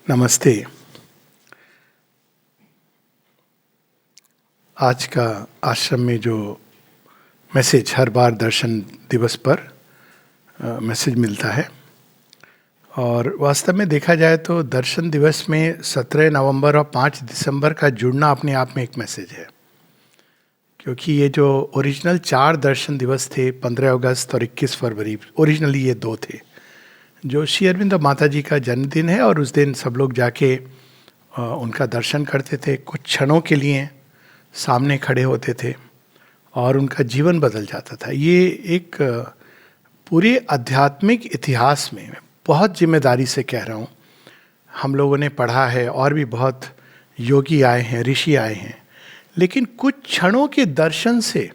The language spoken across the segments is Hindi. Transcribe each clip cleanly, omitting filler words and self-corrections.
नमस्ते। आज का आश्रम में जो मैसेज हर बार दर्शन दिवस पर मैसेज मिलता है, और वास्तव में देखा जाए तो दर्शन दिवस में 17 नवंबर और 5 दिसंबर का जुड़ना अपने आप में एक मैसेज है। क्योंकि ये जो ओरिजिनल 4 दर्शन दिवस थे, 15 अगस्त और 21 फरवरी, ओरिजिनली ये 2 थे, जो श्री अरविंद माता जी का जन्मदिन है। और उस दिन सब लोग जाके उनका दर्शन करते थे, कुछ क्षणों के लिए सामने खड़े होते थे और उनका जीवन बदल जाता था। ये एक पूरे आध्यात्मिक इतिहास में, बहुत जिम्मेदारी से कह रहा हूँ, हम लोगों ने पढ़ा है और भी बहुत योगी आए हैं, ऋषि आए हैं, लेकिन कुछ क्षणों के दर्शन से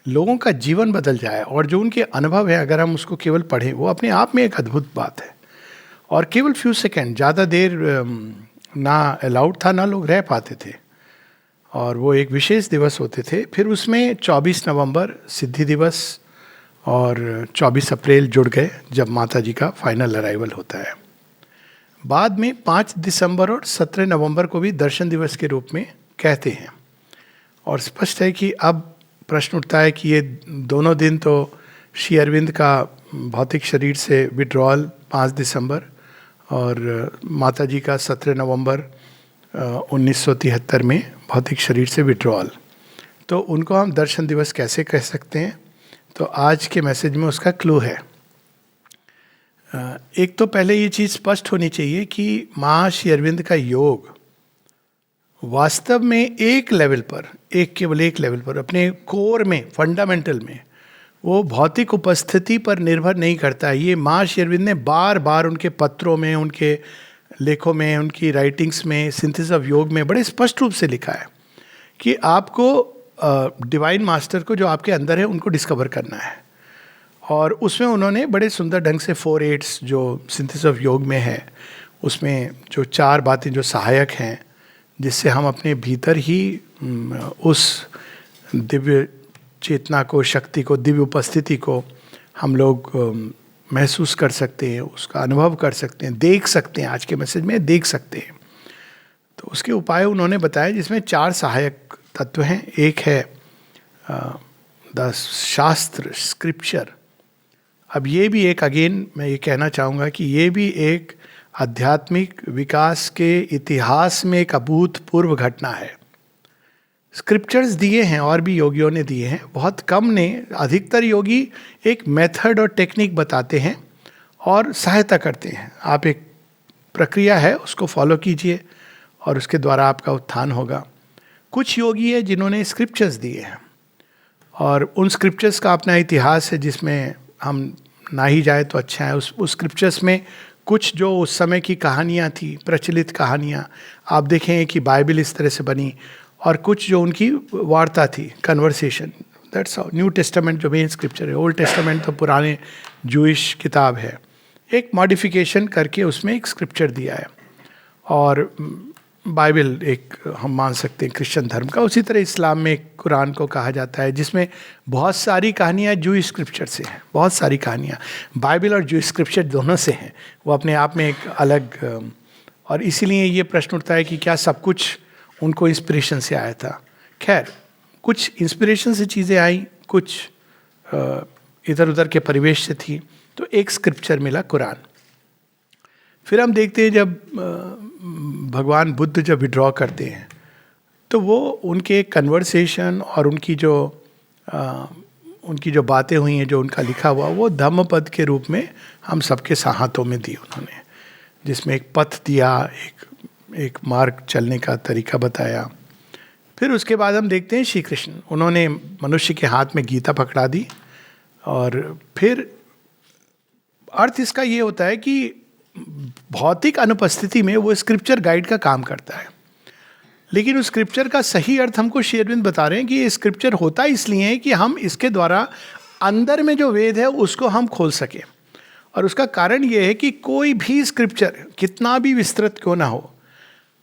लोगों का जीवन बदल जाए और जो उनके अनुभव है, अगर हम उसको केवल पढ़ें, वो अपने आप में एक अद्भुत बात है। और केवल फ्यू सेकेंड, ज़्यादा देर ना अलाउड था, ना लोग रह पाते थे, और वो एक विशेष दिवस होते थे। फिर उसमें 24 नवंबर सिद्धि दिवस और 24 अप्रैल जुड़ गए, जब माता जी का फाइनल अराइवल होता है। बाद में 5 दिसंबर और 17 नवंबर को भी दर्शन दिवस के रूप में कहते हैं। और स्पष्ट है कि अब प्रश्न उठता है कि ये दोनों दिन तो श्री अरविंद का भौतिक शरीर से विड्रॉल 5 दिसंबर और माता जी का 17 नवंबर 1973 में भौतिक शरीर से विड्रॉल, तो उनको हम दर्शन दिवस कैसे कह सकते हैं? तो आज के मैसेज में उसका क्लू है। एक तो पहले ये चीज़ स्पष्ट होनी चाहिए कि माँ श्री अरविंद का योग वास्तव में एक लेवल पर, केवल एक लेवल पर, अपने कोर में, फंडामेंटल में, वो भौतिक उपस्थिति पर निर्भर नहीं करता है। ये माँ श्री अरविंद ने बार बार उनके पत्रों में, उनके लेखों में, उनकी राइटिंग्स में, सिंथेसिस ऑफ योग में बड़े स्पष्ट रूप से लिखा है कि आपको डिवाइन मास्टर को जो आपके अंदर है उनको डिस्कवर करना है। और उसमें उन्होंने बड़े सुंदर ढंग से 4 जो सिंथेसिस ऑफ योग में है, उसमें जो 4 बातें जो सहायक हैं, जिससे हम अपने भीतर ही उस दिव्य चेतना को, शक्ति को, दिव्य उपस्थिति को हम लोग महसूस कर सकते हैं, उसका अनुभव कर सकते हैं, देख सकते हैं। आज के मैसेज में देख सकते हैं, तो उसके उपाय उन्होंने बताए, जिसमें 4 सहायक तत्व हैं। एक है द शास्त्र, स्क्रिप्चर। अब ये भी एक, अगेन मैं ये कहना चाहूँगा कि ये भी एक आध्यात्मिक विकास के इतिहास में एक अभूतपूर्व घटना है। स्क्रिप्चर्स दिए हैं और भी योगियों ने दिए हैं, बहुत कम ने। अधिकतर योगी एक मेथड और टेक्निक बताते हैं और सहायता करते हैं। आप एक प्रक्रिया है, उसको फॉलो कीजिए और उसके द्वारा आपका उत्थान होगा। कुछ योगी है जिन्होंने स्क्रिप्चर्स दिए हैं, और उन स्क्रिप्चर्स का अपना इतिहास है, जिसमें हम ना ही जाए तो अच्छा है। उस स्क्रिप्चर्स में कुछ जो उस समय की कहानियाँ थी, प्रचलित कहानियाँ, आप देखें कि बाइबल इस तरह से बनी, और कुछ जो उनकी वार्ता थी, conversation, that's all. New testament जो मेन स्क्रिप्चर है, ओल्ड टेस्टामेंट तो पुराने जूइश किताब है, एक मॉडिफिकेशन करके उसमें एक स्क्रिप्चर दिया है। और बाइबल एक हम मान सकते हैं क्रिश्चियन धर्म का। उसी तरह इस्लाम में कुरान को कहा जाता है, जिसमें बहुत सारी कहानियाँ जूइश स्क्रिप्चर से हैं। बहुत सारी कहानियाँ बाइबल और जूइश स्क्रिप्चर दोनों से हैं, वो अपने आप में एक अलग। और इसीलिए ये प्रश्न उठता है कि क्या सब कुछ उनको इंस्पिरेशन से आया था? खैर, कुछ इंस्पिरेशन से चीज़ें आई, कुछ इधर उधर के परिवेश से थी। तो एक स्क्रिप्चर मिला, कुरान। फिर हम देखते हैं जब भगवान बुद्ध जब विड्रॉ करते हैं, तो वो उनके कन्वर्सेशन और उनकी जो बातें हुई हैं, जो उनका लिखा हुआ, वो धम्मपद के रूप में हम सबके हाथों में दी उन्होंने, जिसमें एक पथ दिया, एक मार्ग चलने का तरीका बताया। फिर उसके बाद हम देखते हैं श्री कृष्ण, उन्होंने मनुष्य के हाथ में गीता पकड़ा दी। और फिर अर्थ इसका ये होता है कि भौतिक अनुपस्थिति में वो स्क्रिप्चर गाइड का काम करता है, लेकिन उस स्क्रिप्चर का सही अर्थ हमको श्री अरविंद बता रहे हैं कि ये स्क्रिप्चर होता इसलिए है कि हम इसके द्वारा अंदर में जो वेद है उसको हम खोल सकें। और उसका कारण ये है कि कोई भी स्क्रिप्चर कितना भी विस्तृत क्यों ना हो,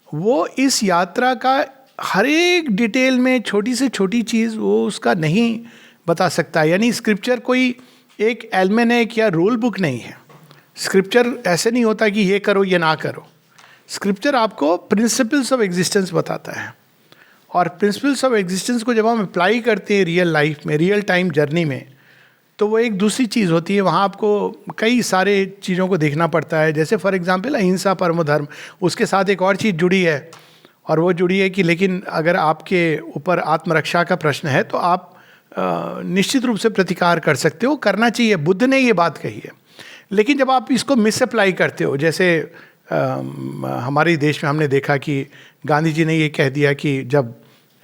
वो इस यात्रा का हर एक डिटेल में छोटी से छोटी चीज़ वो उसका नहीं बता सकता। यानी स्क्रिप्चर कोई एक एल्मेनेक या रूल बुक नहीं है। स्क्रिप्चर ऐसे नहीं होता कि ये करो ये ना करो। स्क्रिप्चर आपको प्रिंसिपल्स ऑफ एग्जिस्टेंस बताता है, और प्रिंसिपल्स ऑफ एग्जिस्टेंस को जब हम अप्लाई करते हैं रियल लाइफ में, रियल टाइम जर्नी में, तो वो एक दूसरी चीज़ होती है. वहाँ आपको कई सारे चीज़ों को देखना पड़ता है. जैसे फॉर एग्जांपल अहिंसा परमो धर्म, उसके साथ एक और चीज़ जुड़ी है, और वो जुड़ी है कि लेकिन अगर आपके ऊपर आत्मरक्षा का प्रश्न है तो आप निश्चित रूप से प्रतिकार कर सकते हो, करना चाहिए. बुद्ध ने ये बात कही है. लेकिन जब आप इसको मिसअप्लाई करते हो, जैसे हमारे देश में हमने देखा कि गांधी जी ने ये कह दिया कि जब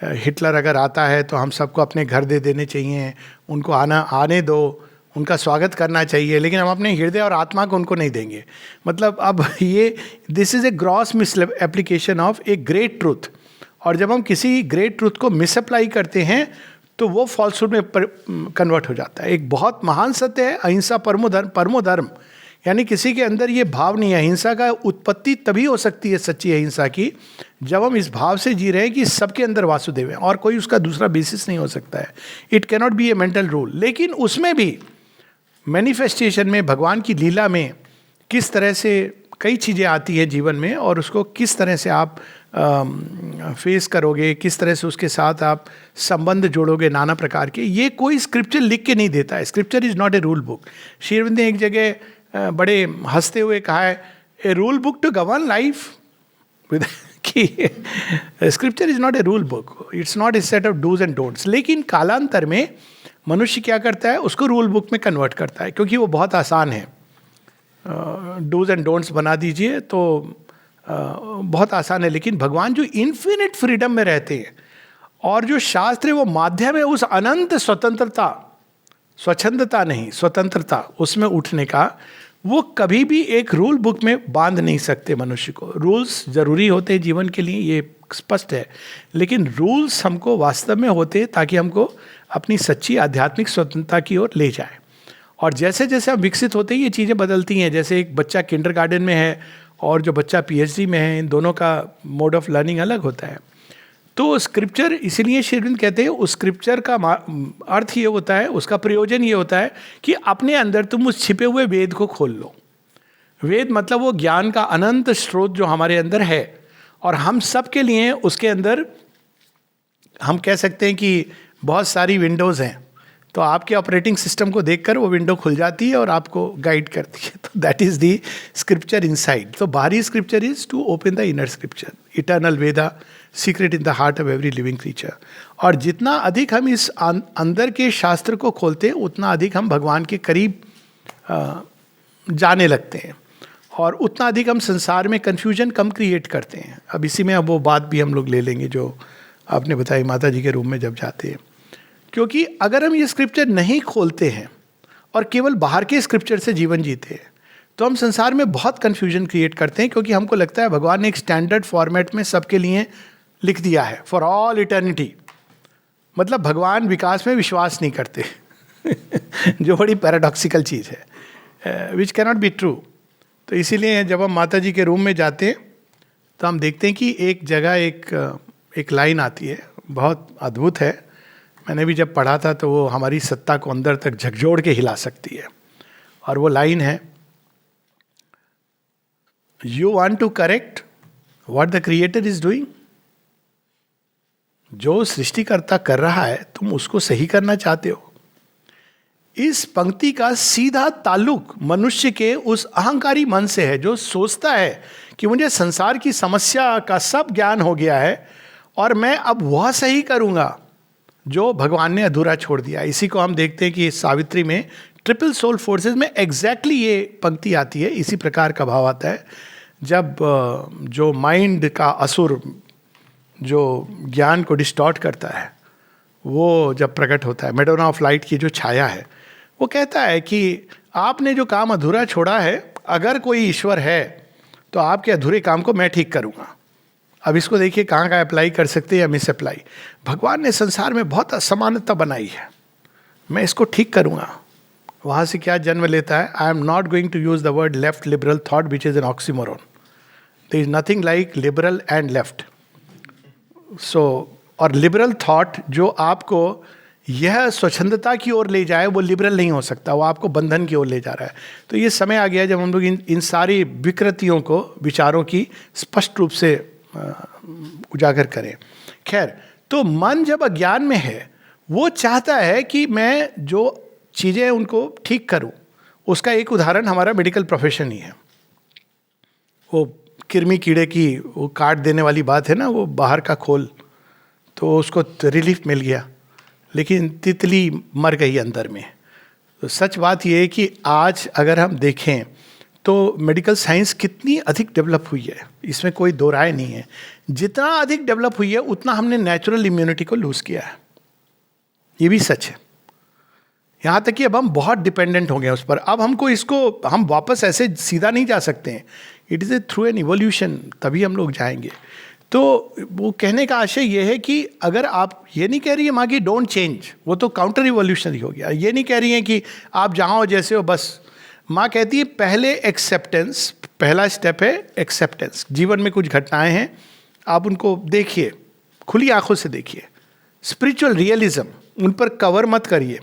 हिटलर अगर आता है तो हम सबको अपने घर दे देने चाहिए, उनको आने दो, उनका स्वागत करना चाहिए, लेकिन हम अपने हृदय और आत्मा को उनको नहीं देंगे. मतलब अब ये this is a gross miss application of a great truth. और जब हम किसी ग्रेट ट्रूथ को मिसअप्लाई करते हैं तो वो फॉल्सहुड में कन्वर्ट हो जाता है. एक बहुत महान सत्य है अहिंसा परमो धर्म, यानी किसी के अंदर ये भाव नहीं है. अहिंसा का उत्पत्ति तभी हो सकती है सच्ची अहिंसा की, जब हम इस भाव से जी रहे हैं कि सबके अंदर वासुदेव है और कोई उसका दूसरा बेसिस नहीं हो सकता है. It cannot be A mental rule. लेकिन उसमें भी मैनिफेस्टेशन में, भगवान की लीला में किस तरह से कई चीज़ें आती हैं जीवन में, और उसको किस तरह से आप फेस करोगे, किस तरह से उसके साथ आप संबंध जोड़ोगे नाना प्रकार के, ये कोई स्क्रिप्चर लिख के नहीं देता है. Scripture is not a rule book. Shri Aurobindo ने एक जगह बड़े हंसते हुए कहा है, a rule book to govern life with कि scripture is not a rule book, it's not a set of dos and don'ts. लेकिन कालांतर में मनुष्य क्या करता है, उसको रूल बुक में कन्वर्ट करता है, क्योंकि वो बहुत आसान है. डूज एंड डोंट्स बना दीजिए तो बहुत आसान है. लेकिन भगवान जो इन्फिनिट फ्रीडम में रहते हैं, और जो शास्त्र है वो माध्यम है उस अनंत स्वतंत्रता, स्वच्छंदता नहीं, स्वतंत्रता, उसमें उठने का, वो कभी भी एक रूल बुक में बांध नहीं सकते मनुष्य को. रूल्स जरूरी होते हैं जीवन के लिए, ये स्पष्ट है, लेकिन रूल्स हमको वास्तव में होते हैं ताकि हमको अपनी सच्ची आध्यात्मिक स्वतंत्रता की ओर ले जाए. और जैसे जैसे हम विकसित होते हैं ये चीज़ें बदलती हैं. जैसे एक बच्चा किंडरगार्टन में है और जो बच्चा पीएचडी में है, इन दोनों का मोड ऑफ लर्निंग अलग होता है. तो स्क्रिप्चर, इसीलिए श्री अरविंद कहते हैं उस स्क्रिप्चर का अर्थ ये होता है, उसका प्रयोजन ये होता है कि अपने अंदर तुम उस छिपे हुए वेद को खोल लो. वेद मतलब वो ज्ञान का अनंत स्रोत जो हमारे अंदर है, और हम सब के लिए उसके अंदर हम कह सकते हैं कि बहुत सारी विंडोज़ हैं. तो आपके ऑपरेटिंग सिस्टम को देखकर वो विंडो खुल जाती है और आपको गाइड करती है. तो that is the scripture inside. तो बाहरी scripture is to open the inner scripture, eternal Veda, secret in the heart of every living creature. और जितना अधिक हम इस अंदर के शास्त्र को खोलते हैं, उतना अधिक हम भगवान के करीब जाने लगते हैं, और उतना अधिक हम संसार में कन्फ्यूजन कम क्रिएट करते हैं. अब इसी में अब वो बात भी हम लोग ले लेंगे जो आपने बताई माता जी के रूम में जब जाते हैं. क्योंकि अगर हम ये स्क्रिप्चर नहीं खोलते हैं और केवल बाहर के स्क्रिप्चर से जीवन जीते हैं, तो हम संसार में बहुत कन्फ्यूजन क्रिएट करते हैं. क्योंकि हमको लगता है भगवान ने एक स्टैंडर्ड फॉर्मेट में सबके लिए लिख दिया है फॉर ऑल इटर्निटी. मतलब भगवान विकास में विश्वास नहीं करते जो बड़ी पैराडॉक्सिकल चीज़ है, विच कैनॉट बी ट्रू. तो इसीलिए जब हम माता जी के रूम में जाते हैं तो हम देखते हैं कि एक जगह एक लाइन आती है, बहुत अद्भुत है. मैंने भी जब पढ़ा था तो वो हमारी सत्ता को अंदर तक झकझोर के हिला सकती है. और वो लाइन है, you want to correct what the creator is doing. जो सृष्टिकर्ता कर रहा है तुम उसको सही करना चाहते हो. इस पंक्ति का सीधा ताल्लुक मनुष्य के उस अहंकारी मन से है जो सोचता है कि मुझे संसार की समस्या का सब ज्ञान हो गया है और मैं अब वह सही करूंगा जो भगवान ने अधूरा छोड़ दिया. इसी को हम देखते हैं कि सावित्री में ट्रिपल सोल फोर्सेस में एग्जैक्टली ये पंक्ति आती है. इसी प्रकार का भाव आता है जब जो माइंड का असुर जो ज्ञान को डिस्टॉर्ट करता है वो जब प्रकट होता है. मेडोना ऑफ लाइट की जो छाया है वो कहता है कि आपने जो काम अधूरा छोड़ा है, अगर कोई ईश्वर है तो आपके अधूरे काम को मैं ठीक करूँगा. अब इसको देखिए कहाँ का अप्लाई कर सकते हैं या मिस अप्लाई. भगवान ने संसार में बहुत असमानता बनाई है, मैं इसको ठीक करूँगा. वहाँ से क्या जन्म लेता है, I am not going to use the word left liberal thought which is an oxymoron. There is nothing like liberal and left. So और लिबरल थॉट जो आपको यह स्वच्छंदता की ओर ले जाए, वो लिबरल नहीं हो सकता, वो आपको बंधन की ओर ले जा रहा है। तो ये समय आ गया जब हम लोग इन सारी विकृतियों को, विचारों की स्पष्ट रूप से उजागर करें। खैर, तो मन जब अज्ञान में है, वो चाहता है कि मैं जो चीज़ें उनको ठीक करूं। उसका एक उदाहरण हमारा मेडिकल प्रोफेशन ही है। वो कृमि कीड़े की वो काट देने वाली बात है ना, वो बाहर का खोल, तो उसको रिलीफ मिल गया, लेकिन तितली मर गई अंदर में। तो सच बात यह है कि आज अगर हम देखें तो मेडिकल साइंस कितनी अधिक डेवलप हुई है, इसमें कोई दो राय नहीं है। जितना अधिक डेवलप हुई है उतना हमने नेचुरल इम्यूनिटी को लूज किया है, ये भी सच है। यहाँ तक कि अब हम बहुत डिपेंडेंट हो गए उस पर। अब हमको इसको हम वापस ऐसे सीधा नहीं जा सकते हैं, it is A through an evolution, तभी हम लोग जाएंगे। तो वो कहने का आशय ये है कि अगर आप ये नहीं कह रही है माँ की डोंट चेंज, वो तो काउंटर इवोल्यूशनरी हो गया। ये नहीं कह रही हैं कि आप जहाँ हो जैसे हो बस। माँ कहती है पहले एक्सेप्टेंस, पहला स्टेप है एक्सेप्टेंस। जीवन में कुछ घटनाएं हैं, आप उनको देखिए, खुली आंखों से देखिए। स्पिरिचुअल रियलिज्म, उन पर कवर मत करिए।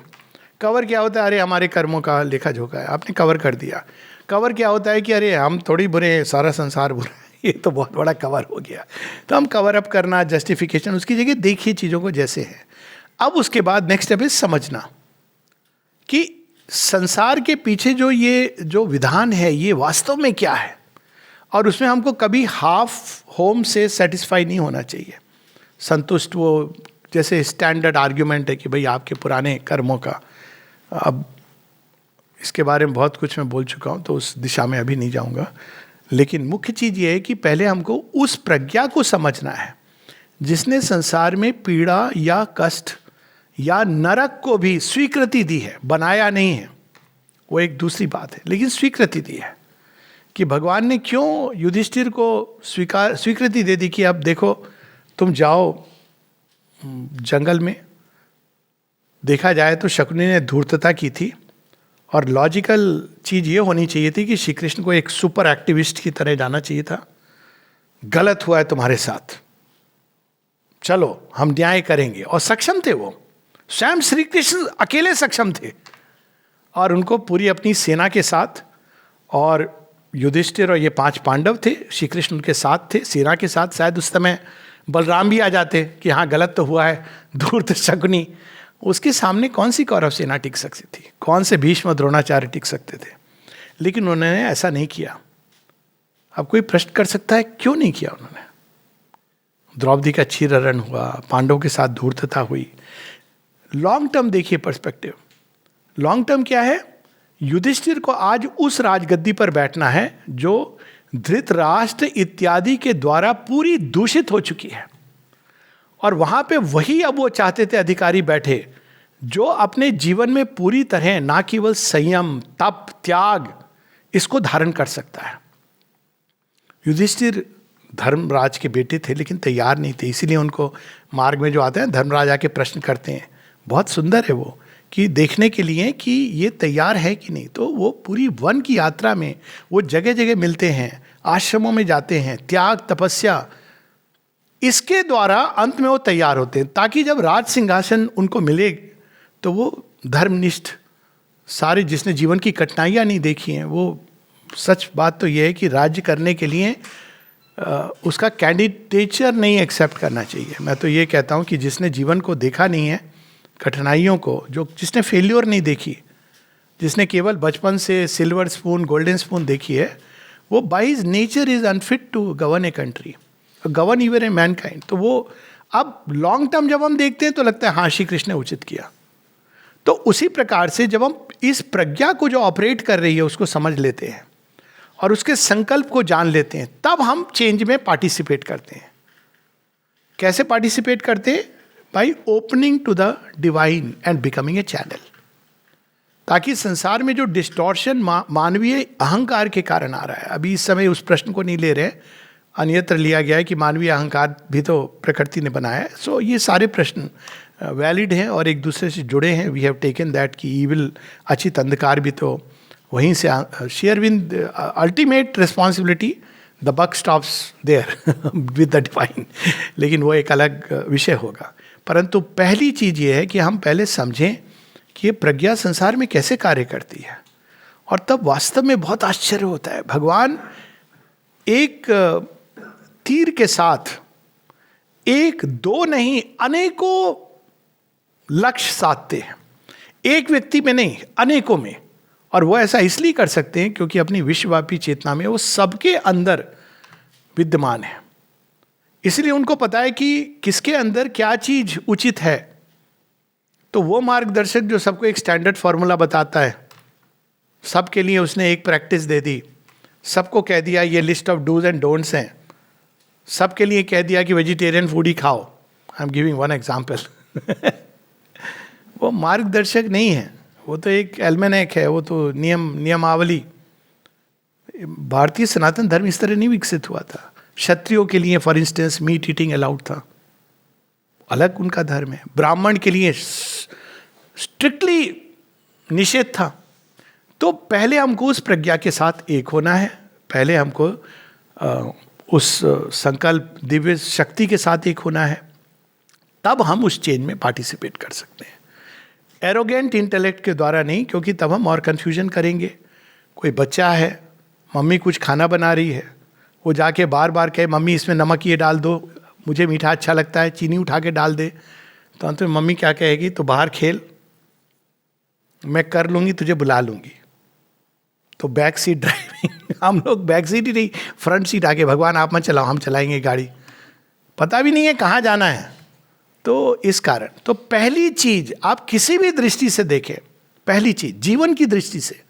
कवर क्या होता है? अरे हमारे कर्मों का लेखा जोखा है, आपने कवर कर दिया। कवर क्या होता है कि अरे हम थोड़ी बुरे हैं, सारा संसार बुरा है, ये तो बहुत बड़ा कवर हो गया। तो हम कवर अप करना, जस्टिफिकेशन, उसकी जगह देखिए चीज़ों को जैसे है। अब उसके बाद नेक्स्ट स्टेप है समझना कि संसार के पीछे जो विधान है ये वास्तव में क्या है, और उसमें हमको कभी हाफ होम से सेटिस्फाई नहीं होना चाहिए, संतुष्ट। वो जैसे स्टैंडर्ड आर्ग्यूमेंट है कि भाई आपके पुराने कर्मों का, अब इसके बारे में बहुत कुछ मैं बोल चुका हूँ, तो उस दिशा में अभी नहीं जाऊँगा। लेकिन मुख्य चीज़ ये है कि पहले हमको उस प्रज्ञा को समझना है जिसने संसार में पीड़ा या कष्ट या नरक को भी स्वीकृति दी है, बनाया नहीं है, वो एक दूसरी बात है, लेकिन स्वीकृति दी है। कि भगवान ने क्यों युधिष्ठिर को स्वीकृति दे दी कि अब देखो तुम जाओ जंगल में। देखा जाए तो शकुनी ने धूर्तता की थी, और लॉजिकल चीज़ ये होनी चाहिए थी कि श्री कृष्ण को एक सुपर एक्टिविस्ट की तरह जाना चाहिए था। गलत हुआ है तुम्हारे साथ, चलो हम न्याय करेंगे। और सक्षम थे वो, स्वयं श्री कृष्ण अकेले सक्षम थे, और उनको पूरी अपनी सेना के साथ, और युधिष्ठिर और ये 5 पांडव थे, श्री कृष्ण उनके साथ थे, सेना के साथ। शायद उस समय बलराम भी आ जाते कि हाँ गलत तो हुआ है, धूर्त शकुनी। उसके सामने कौन सी कौरव सेना टिक सकती थी? कौन से भीष्म द्रोणाचार्य टिक सकते थे? लेकिन उन्होंने ऐसा नहीं किया। अब कोई प्रश्न कर सकता है क्यों नहीं किया उन्होंने? द्रौपदी का चीरहरण हुआ, पांडवों के साथ धूर्तता हुई। लॉन्ग टर्म देखिए पर्सपेक्टिव। लॉन्ग टर्म क्या है? युधिष्ठिर को आज उस राजगद्दी पर बैठना है जो धृतराष्ट्र इत्यादि के द्वारा पूरी दूषित हो चुकी है, और वहां पे वही अब वो चाहते थे अधिकारी बैठे जो अपने जीवन में पूरी तरह ना केवल संयम, तप, त्याग इसको धारण कर सकता है। युधिष्ठिर धर्मराज के बेटे थे लेकिन तैयार नहीं थे, इसीलिए उनको मार्ग में जो आते हैं धर्मराज आके प्रश्न करते हैं, बहुत सुंदर है वो, कि देखने के लिए कि ये तैयार है कि नहीं। तो वो पूरी वन की यात्रा में वो जगह जगह मिलते हैं, आश्रमों में जाते हैं, त्याग, तपस्या, इसके द्वारा अंत में वो तैयार होते हैं, ताकि जब राज सिंहासन उनको मिले तो वो धर्मनिष्ठ, सारे जिसने जीवन की कठिनाइयाँ नहीं देखी हैं, वो सच बात तो ये है कि राज्य करने के लिए उसका कैंडिडेचर नहीं एक्सेप्ट करना चाहिए। मैं तो ये कहता हूँ कि जिसने जीवन को देखा नहीं है, कठिनाइयों को, जिसने फेल्योर नहीं देखी, जिसने केवल बचपन से सिल्वर स्पून, गोल्डन स्पून देखी है, वो by his nature is unfit to govern a country, govern even a mankind. तो वो अब लॉन्ग टर्म जब हम देखते हैं तो लगता है हाँ श्री कृष्ण ने उचित किया। तो उसी प्रकार से जब हम इस प्रज्ञा को जो ऑपरेट कर रही है उसको समझ लेते हैं और उसके संकल्प को जान लेते हैं, तब हम चेंज में पार्टिसिपेट करते हैं। कैसे पार्टिसिपेट करते हैं? By opening to the divine and becoming a channel. ताकि संसार में जो डिस्टॉर्शन मानवीय अहंकार के कारण आ रहा है, अभी इस समय उस प्रश्न को नहीं ले रहे, अन्यत्र लिया गया है कि मानवीय अहंकार भी तो प्रकृति ने बनाया है। सो ये सारे प्रश्न वैलिड हैं और एक दूसरे से जुड़े हैं। वी हैव टेकन दैट कि ईविल, अचित अंधकार भी तो वहीं से, Shri Aurobindo, ultimate responsibility, the buck stops there with the divine, लेकिन वो एक अलग विषय होगा। परंतु पहली चीज ये है कि हम पहले समझें कि ये प्रज्ञा संसार में कैसे कार्य करती है, और तब वास्तव में बहुत आश्चर्य होता है। भगवान एक तीर के साथ एक दो नहीं अनेकों लक्ष्य साधते हैं, एक व्यक्ति में नहीं अनेकों में। और वो ऐसा इसलिए कर सकते हैं क्योंकि अपनी विश्वव्यापी चेतना में वो सबके अंदर विद्यमान है। इसलिए उनको पता है कि किसके अंदर क्या चीज उचित है। तो वो मार्गदर्शक जो सबको एक स्टैंडर्ड फॉर्मूला बताता है, सबके लिए उसने एक प्रैक्टिस दे दी, सबको कह दिया ये list of dos and don'ts हैं, सबके लिए कह दिया कि वेजिटेरियन फूड ही खाओ। I am giving one example. वो मार्गदर्शक नहीं है, वो तो एक एल्मेनेक है, वो तो नियमावली। भारतीय सनातन धर्म इस तरह नहीं विकसित हुआ था। क्षत्रियों के लिए for instance meat eating allowed था, अलग उनका धर्म है। ब्राह्मण के लिए स्ट्रिक्टली निषेध था। तो पहले हमको उस प्रज्ञा के साथ एक होना है, पहले हमको उस संकल्प दिव्य शक्ति के साथ एक होना है, तब हम उस चेंज में पार्टिसिपेट कर सकते हैं। एरोगेंट इंटेलेक्ट के द्वारा नहीं, क्योंकि तब हम और कंफ्यूजन करेंगे। कोई बच्चा है, मम्मी कुछ खाना बना रही है, वो जाके बार बार कहे मम्मी इसमें नमक ये डाल दो, मुझे मीठा अच्छा लगता है, चीनी उठा के डाल दे, तो अंत में मम्मी क्या कहेगी, तो बाहर खेल, मैं कर लूँगी, तुझे बुला लूँगी। तो बैक सीट ड्राइविंग, हम लोग बैक सीट ही नहीं फ्रंट सीट आके, भगवान आप मत चलाओ, हम चलाएंगे गाड़ी, पता भी नहीं है कहाँ जाना है। तो इस कारण तो पहली चीज आप किसी भी दृष्टि से देखें, पहली चीज जीवन की दृष्टि से,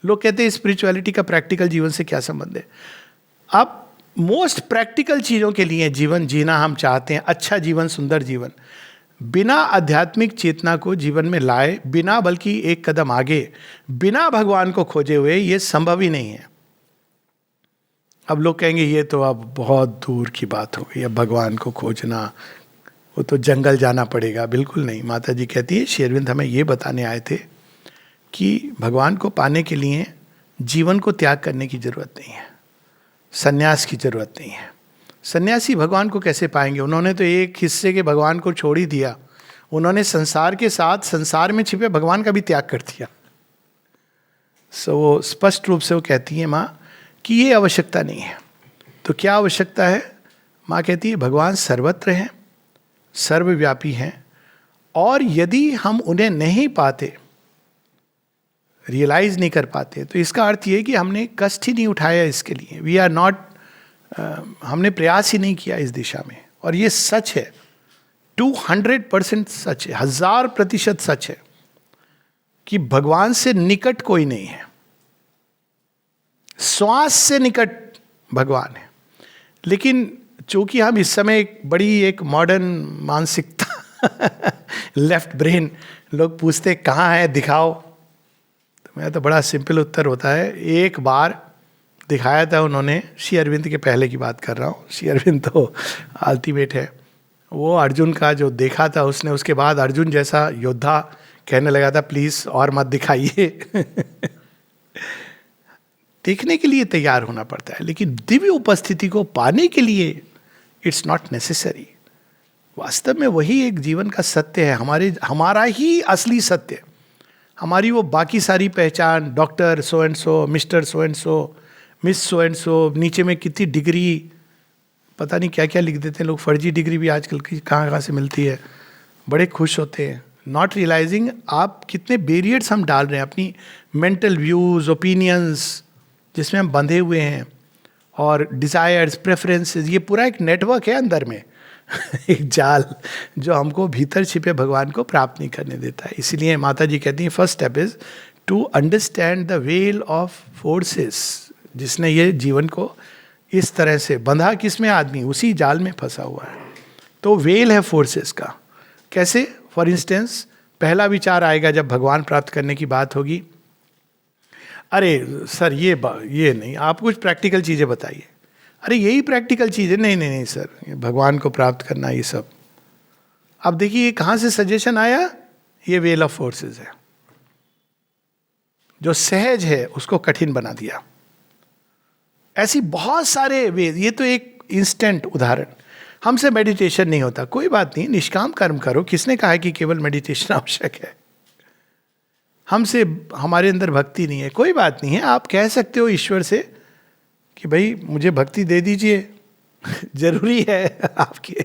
लोग कहते हैं स्पिरिचुअलिटी का प्रैक्टिकल जीवन से क्या संबंध है। आप मोस्ट प्रैक्टिकल चीजों के लिए जीवन जीना हम चाहते हैं, अच्छा जीवन, सुंदर जीवन, बिना आध्यात्मिक चेतना को जीवन में लाए, बिना बल्कि एक कदम आगे, बिना भगवान को खोजे हुए ये संभव ही नहीं है। अब लोग कहेंगे ये तो अब बहुत दूर की बात हो गई, अब भगवान को खोजना, वो तो जंगल जाना पड़ेगा। बिल्कुल नहीं, माता जी कहती है, श्री अरविंद हमें ये बताने आए थे कि भगवान को पाने के लिए जीवन को त्याग करने की जरूरत नहीं है, सन्यास की जरूरत नहीं है। सन्यासी भगवान को कैसे पाएंगे? उन्होंने तो एक हिस्से के भगवान को छोड़ ही दिया, उन्होंने संसार के साथ संसार में छिपे भगवान का भी त्याग कर दिया। सो वो स्पष्ट रूप से वो कहती है माँ कि ये आवश्यकता नहीं है। तो क्या आवश्यकता है? माँ कहती है भगवान सर्वत्र हैं, सर्वव्यापी हैं, और यदि हम उन्हें नहीं पाते, रियलाइज नहीं कर पाते, तो इसका अर्थ ये कि हमने कष्ट ही नहीं उठाया इसके लिए, वी आर नॉट, हमने प्रयास ही नहीं किया इस दिशा में। और ये सच है, 200% सच है, 1000% सच है कि भगवान से निकट कोई नहीं है, श्वास से निकट भगवान है। लेकिन चूंकि हम इस समय एक मॉडर्न मानसिकता लेफ्ट ब्रेन, लोग पूछते कहाँ है दिखाओ, तो मैं तो बड़ा सिंपल उत्तर होता है, एक बार दिखाया था उन्होंने, श्री अरविंद के पहले की बात कर रहा हूँ, श्री अरविंद तो अल्टीमेट है, वो अर्जुन का जो देखा था उसने, उसके बाद अर्जुन जैसा योद्धा कहने लगा था प्लीज और मत दिखाइए। देखने के लिए तैयार होना पड़ता है, लेकिन दिव्य उपस्थिति को पाने के लिए इट्स नॉट नेसेसरी। वास्तव में वही एक जीवन का सत्य है, हमारा ही असली सत्य। हमारी वो बाकी सारी पहचान, doctor so and so, mister so and so, miss so and so, नीचे में कितनी डिग्री, पता नहीं क्या क्या लिख देते हैं लोग, फर्जी डिग्री भी आजकल की कहाँ से मिलती है, बड़े खुश होते हैं, नॉट रियलाइजिंग आप कितने बैरियर्स हम डाल रहे हैं, अपनी मेंटल व्यूज, ओपिनियंस जिसमें हम बंधे हुए हैं, और डिजायर्स, प्रेफरेंसेस, ये पूरा एक नेटवर्क है अंदर में एक जाल जो हमको भीतर छिपे भगवान को प्राप्त नहीं करने देता है। इसीलिए माता जी कहती हैं first step is to understand the well of forces. जिसने ये जीवन को इस तरह से बंधा, किसमें? आदमी उसी जाल में फंसा हुआ है। तो वेल है फोर्सेस का। कैसे? फॉर इंस्टेंस, पहला विचार आएगा जब भगवान प्राप्त करने की बात होगी, अरे सर ये नहीं, आप कुछ प्रैक्टिकल चीज़ें बताइए। अरे यही प्रैक्टिकल चीज़ है, नहीं सर, भगवान को प्राप्त करना ये सब। अब देखिए ये कहाँ से सजेशन आया, ये वेल ऑफ फोर्सेस है, जो सहज है उसको कठिन बना दिया। ऐसी बहुत सारे वे, ये तो एक इंस्टेंट उदाहरण। हमसे मेडिटेशन नहीं होता, कोई बात नहीं, निष्काम कर्म करो। किसने कहा है कि केवल मेडिटेशन आवश्यक है? हमसे, हमारे अंदर भक्ति नहीं है, कोई बात नहीं है। आप कह सकते हो ईश्वर से कि भाई मुझे भक्ति दे दीजिए, जरूरी है आपकी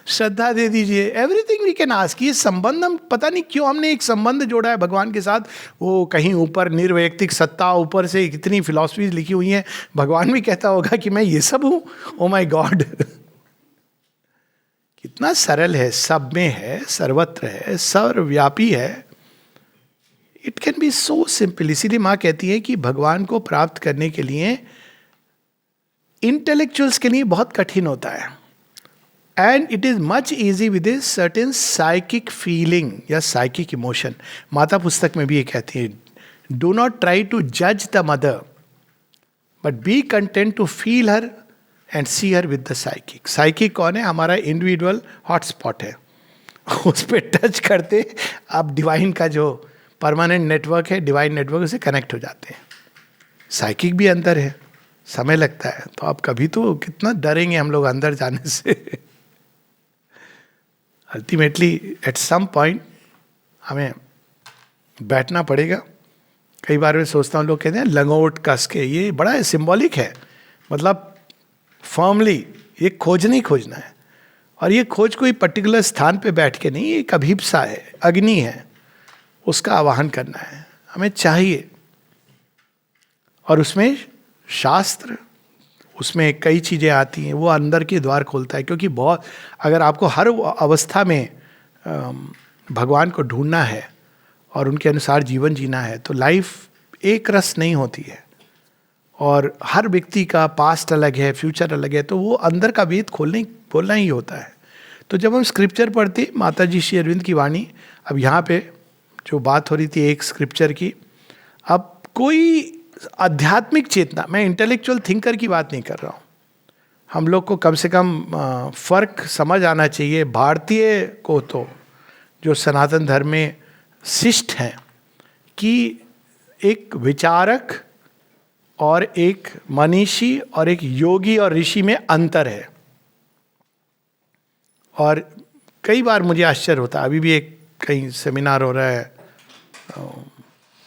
श्रद्धा दे दीजिए, एवरीथिंग वी कैन आस्क। ये संबंध, हम पता नहीं क्यों हमने एक संबंध जोड़ा है भगवान के साथ, वो कहीं ऊपर निर्वैयक्तिक सत्ता, ऊपर से कितनी फिलॉसफीज लिखी हुई हैं, भगवान भी कहता होगा कि मैं ये सब हूं, ओ माय गॉड। कितना सरल है, सब में है, सर्वत्र है, सर्वव्यापी है। It can be so simple. इसीलिए माँ कहती है कि भगवान को प्राप्त करने के लिए इंटेलेक्चुअल्स के लिए बहुत कठिन होता है, and it is much easy with a certain psychic feeling या साइकिक इमोशन। माता पुस्तक में भी ये कहती है, डू नॉट ट्राई टू जज the mother but be content to feel her and see her with the psychic. Psychic कौन है? हमारा इंडिविजुअल हॉटस्पॉट है, उस पर टच करते आप डिवाइन का जो परमानेंट नेटवर्क है, डिवाइन नेटवर्क, से कनेक्ट हो जाते हैं। साइकिक भी अंदर है, समय लगता है, तो आप कभी तो कितना डरेंगे हम लोग अंदर जाने से। अल्टीमेटली एट सम पॉइंट हमें बैठना पड़ेगा। कई बार मैं सोचता हूँ, लोग कहते हैं लंगोट कस के, ये बड़ा सिंबॉलिक है, मतलब फर्मली ये खोज नहीं खोजना है। और ये खोज कोई पर्टिकुलर स्थान पे बैठ के नहीं, एक अभिप्सा है, अग्नि है, उसका आवाहन करना है, हमें चाहिए। और उसमें शास्त्र, उसमें कई चीज़ें आती हैं, वो अंदर के द्वार खोलता है। क्योंकि बहुत, अगर आपको हर अवस्था में भगवान को ढूंढना है और उनके अनुसार जीवन जीना है, तो लाइफ एक रस नहीं होती है। और हर व्यक्ति का पास्ट अलग है, फ्यूचर अलग है, तो वो अंदर का वेद खोलना ही होता है। तो जब हम स्क्रिप्चर पढ़ते, माता जी श्री अरविंद की वाणी, अब यहाँ पे जो बात हो रही थी एक स्क्रिप्चर की, अब कोई आध्यात्मिक चेतना, मैं इंटेलेक्चुअल थिंकर की बात नहीं कर रहा हूँ, हम लोग को कम से कम फर्क समझ आना चाहिए। भारतीय को तो जो सनातन धर्म में शिष्ट हैं कि एक विचारक और एक मनीषी और एक योगी और ऋषि में अंतर है। और कई बार मुझे आश्चर्य होता है, अभी भी एक कहीं सेमिनार हो रहा है,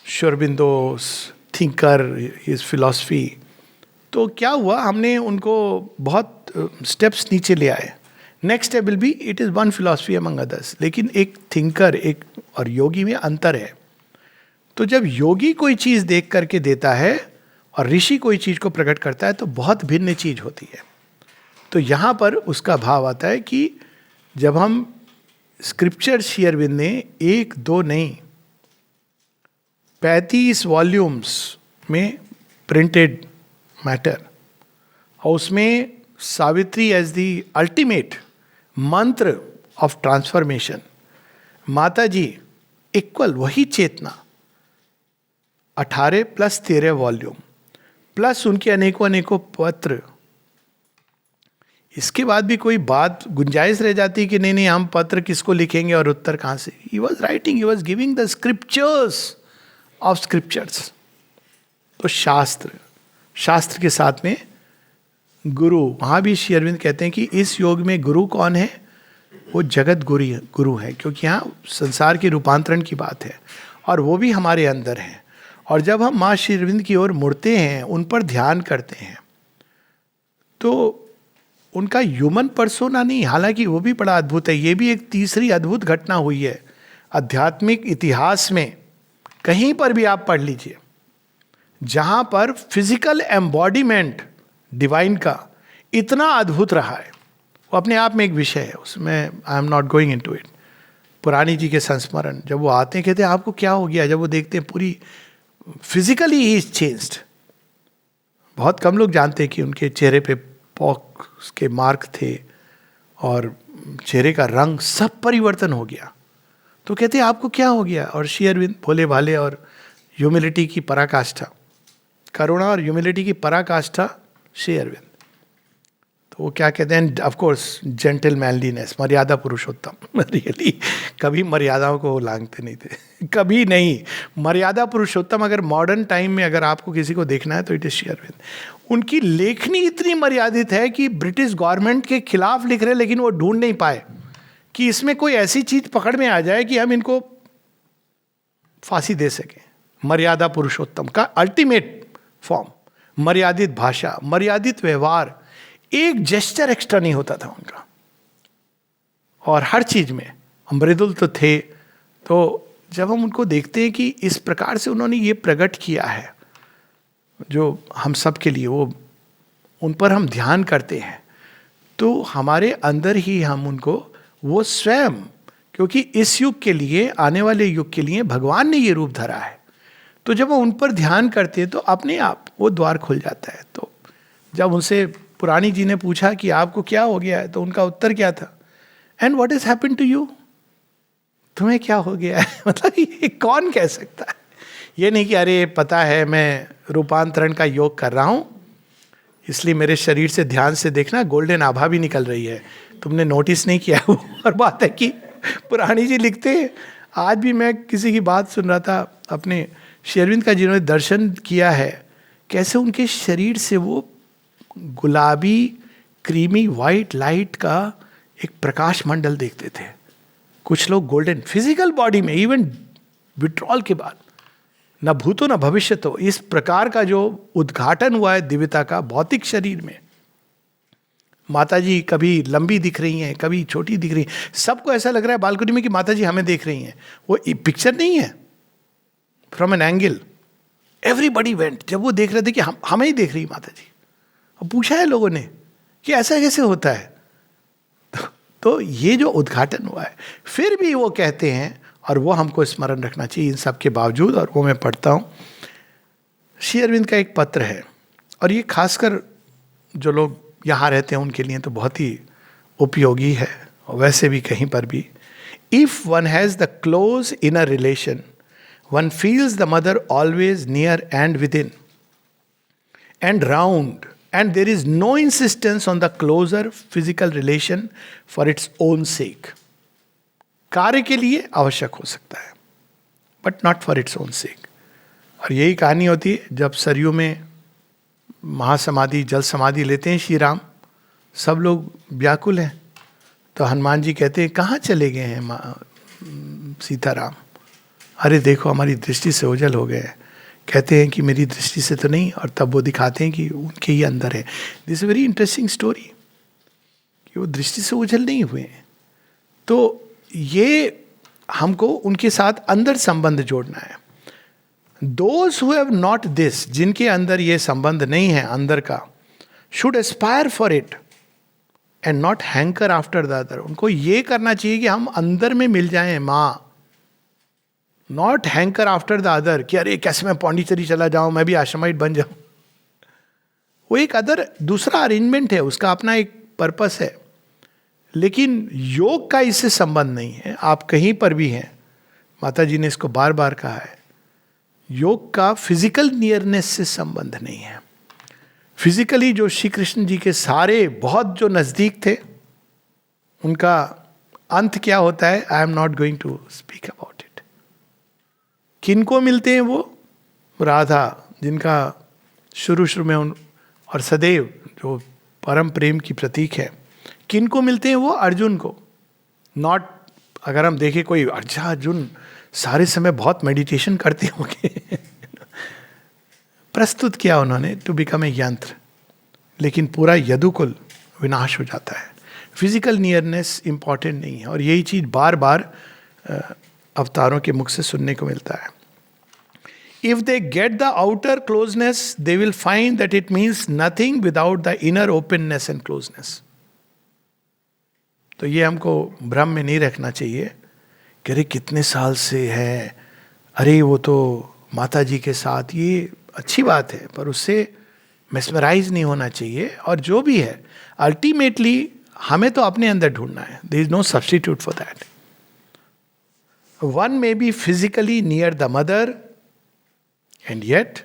Shri Aurobindo thinker, his philosophy, तो क्या हुआ, हमने उनको बहुत स्टेप्स नीचे ले आए। Next step will be, it is one philosophy among others, लेकिन एक थिंकर एक और योगी में अंतर है। तो जब योगी कोई चीज़ देख करके देता है और ऋषि कोई चीज़ को प्रकट करता है, तो बहुत भिन्न चीज़ होती है। तो यहाँ पर उसका भाव आता है कि जब हम स्क्रिप्चर श्री अरविंद ने 1 2 नहीं 35 वॉल्यूम्स में प्रिंटेड मैटर, और उसमें सावित्री एज द अल्टीमेट मंत्र ऑफ ट्रांसफॉर्मेशन, माता जी इक्वल वही चेतना, 18 + 13 वॉल्यूम प्लस उनके अनेकों अनेकों पत्र। इसके बाद भी कोई बात गुंजाइश रह जाती कि नहीं हम पत्र किसको लिखेंगे और उत्तर कहाँ से? He was writing, he was giving the scriptures of scriptures. तो शास्त्र के साथ में गुरु, वहाँ भी श्री अरविंद कहते हैं कि इस योग में गुरु कौन है? वो जगत गुरु है, क्योंकि यहाँ संसार के रूपांतरण की बात है और वो भी हमारे अंदर है। और जब हम माँ श्री अरविंद की ओर मुड़ते हैं, उन पर ध्यान करते हैं, तो उनका ह्यूमन पर्सोना नहीं, हालांकि वो भी बड़ा अद्भुत है। ये भी एक तीसरी अद्भुत घटना हुई है आध्यात्मिक इतिहास में, कहीं पर भी आप पढ़ लीजिए, जहाँ पर फिजिकल एम्बॉडीमेंट डिवाइन का इतना अद्भुत रहा है। वो अपने आप में एक विषय है, उसमें आई am not going into it. पुरानी जी के संस्मरण, जब वो आते हैं, कहते हैं आपको क्या हो गया? जब वो देखते हैं पूरी फिजिकली ही इज चेंज्ड। बहुत कम लोग जानते हैं कि उनके चेहरे पे पॉक्स के मार्क थे और चेहरे का रंग सब परिवर्तन हो गया। तो कहते हैं आपको क्या हो गया? और श्री अरविंद भोले भाले और ह्यूमिलिटी की पराकाष्ठा, करुणा और ह्यूमिलिटी की पराकाष्ठा श्री अरविंद। तो वो क्या कहते हैं, ऑफ कोर्स जेंटल मैनलीनेस, मर्यादा पुरुषोत्तम। रियली कभी मर्यादाओं को लांघते नहीं थे, कभी नहीं। मर्यादा पुरुषोत्तम अगर मॉडर्न टाइम में अगर आपको किसी को देखना है तो इट इज श्री अरविंद। उनकी लेखनी इतनी मर्यादित है कि ब्रिटिश गवर्नमेंट के खिलाफ लिख रहे, लेकिन वो ढूंढ नहीं पाए कि इसमें कोई ऐसी चीज पकड़ में आ जाए कि हम इनको फांसी दे सकें। मर्यादा पुरुषोत्तम का अल्टीमेट फॉर्म, मर्यादित भाषा, मर्यादित व्यवहार, एक जेस्चर एक्स्ट्रा नहीं होता था उनका, और हर चीज में मृदुल तो थे। तो जब हम उनको देखते हैं कि इस प्रकार से उन्होंने ये प्रकट किया है जो हम सब के लिए, वो उन पर हम ध्यान करते हैं, तो हमारे अंदर ही हम उनको, वो स्वयं, क्योंकि इस युग के लिए, आने वाले युग के लिए भगवान ने ये रूप धरा है, तो जब वो उन पर ध्यान करते हैं तो अपने आप वो द्वार खुल जाता है। तो जब उनसे पुरानी जी ने पूछा कि आपको क्या हो गया है, तो उनका उत्तर क्या था, and what is happened to you, तुम्हें क्या हो गया है। मतलब ये कौन कह सकता है, ये नहीं कि अरे पता है मैं रूपांतरण का योग कर रहा हूं, इसलिए मेरे शरीर से ध्यान से देखना गोल्डन आभा भी निकल रही है, तुमने नोटिस नहीं किया। वो और बात है कि पुरानी जी लिखते हैं, आज भी मैं किसी की बात सुन रहा था अपने श्री अरविंद का, जिन्होंने दर्शन किया है, कैसे उनके शरीर से वो गुलाबी क्रीमी वाइट लाइट का एक प्रकाश मंडल देखते थे। कुछ लोग गोल्डन फिजिकल बॉडी में, इवन विड्रॉल के बाद, न भूतो न भविष्य, तो इस प्रकार का जो उद्घाटन हुआ है दिव्यता का भौतिक शरीर में। माता जी कभी लंबी दिख रही हैं, कभी छोटी दिख रही हैं, सबको ऐसा लग रहा है बालकनी में कि माता जी हमें देख रही हैं। वो पिक्चर नहीं है, from an angle everybody went. जब वो देख रहे थे कि हमें ही देख रही माता जी, अब पूछा है लोगों ने कि ऐसा कैसे होता है। तो ये जो उद्घाटन हुआ है, फिर भी वो कहते हैं, और वो हमको स्मरण रखना चाहिए इन सब के बावजूद। और वो मैं पढ़ता हूँ, श्री अरविंद का एक पत्र है, और ये खासकर जो लोग यहाँ रहते हैं उनके लिए तो बहुत ही उपयोगी है, और वैसे भी कहीं पर भी। If one has the close inner relation, one feels the mother always near and with in and round, and there is no insistence on the closer physical relation for its own sake. कार्य के लिए आवश्यक हो सकता है, but not for its own sake. और यही कहानी होती है जब सरयू में महासमाधि, जल समाधि लेते हैं श्री राम, सब लोग व्याकुल हैं, तो हनुमान जी कहते हैं कहाँ चले गए हैं सीताराम, अरे देखो हमारी दृष्टि से ओझल हो गए हैं। कहते हैं कि मेरी दृष्टि से तो नहीं, और तब वो दिखाते हैं कि उनके ही अंदर है। दिस वेरी इंटरेस्टिंग स्टोरी, कि वो दृष्टि से ओझल नहीं हुए हैं। तो ये हमको उनके साथ अंदर संबंध जोड़ना है। Those who have not this, जिनके अंदर ये संबंध नहीं है अंदर का, should Aspire for it and not hanker after the other. उनको ये करना चाहिए कि हम अंदर में मिल जाएं माँ, not hanker after the other, कि अरे कैसे मैं पौंडीचेरी चला जाऊं, मैं भी आश्रमाइट बन जाऊं। वो एक अदर दूसरा अरेंजमेंट है, उसका अपना एक पर्पस है, लेकिन योग का इससे संबंध नहीं है। आप कहीं पर भी हैं, माता जी ने इसको बार बार कहा है, योग का फिजिकल नियरनेस से संबंध नहीं है। फिजिकली जो श्री कृष्ण जी के सारे बहुत जो नजदीक थे, उनका अंत क्या होता है, I am not going to speak about it. किनको मिलते हैं वो, राधा, जिनका शुरू में और सदैव जो परम प्रेम की प्रतीक है। किनको मिलते हैं वो, अर्जुन को। नॉट, अगर हम देखें कोई अच्छा अर्जुन सारे समय बहुत मेडिटेशन करते होंगे प्रस्तुत किया उन्होंने टू बिकम ए यंत्र, लेकिन पूरा यदुकुल विनाश हो जाता है। फिजिकल नियरनेस इंपॉर्टेंट नहीं है, और यही चीज बार बार अवतारों के मुख से सुनने को मिलता है। If they get the outer closeness, they will find that it means nothing without the inner openness and closeness. तो ये हमको भ्रम में नहीं रखना चाहिए कि अरे कितने साल से है, अरे वो तो माता जी के साथ, ये अच्छी बात है, पर उससे मेस्मराइज नहीं होना चाहिए। और जो भी है अल्टीमेटली हमें तो अपने अंदर ढूंढना है, there is no substitute for that. One may be physically near the mother and yet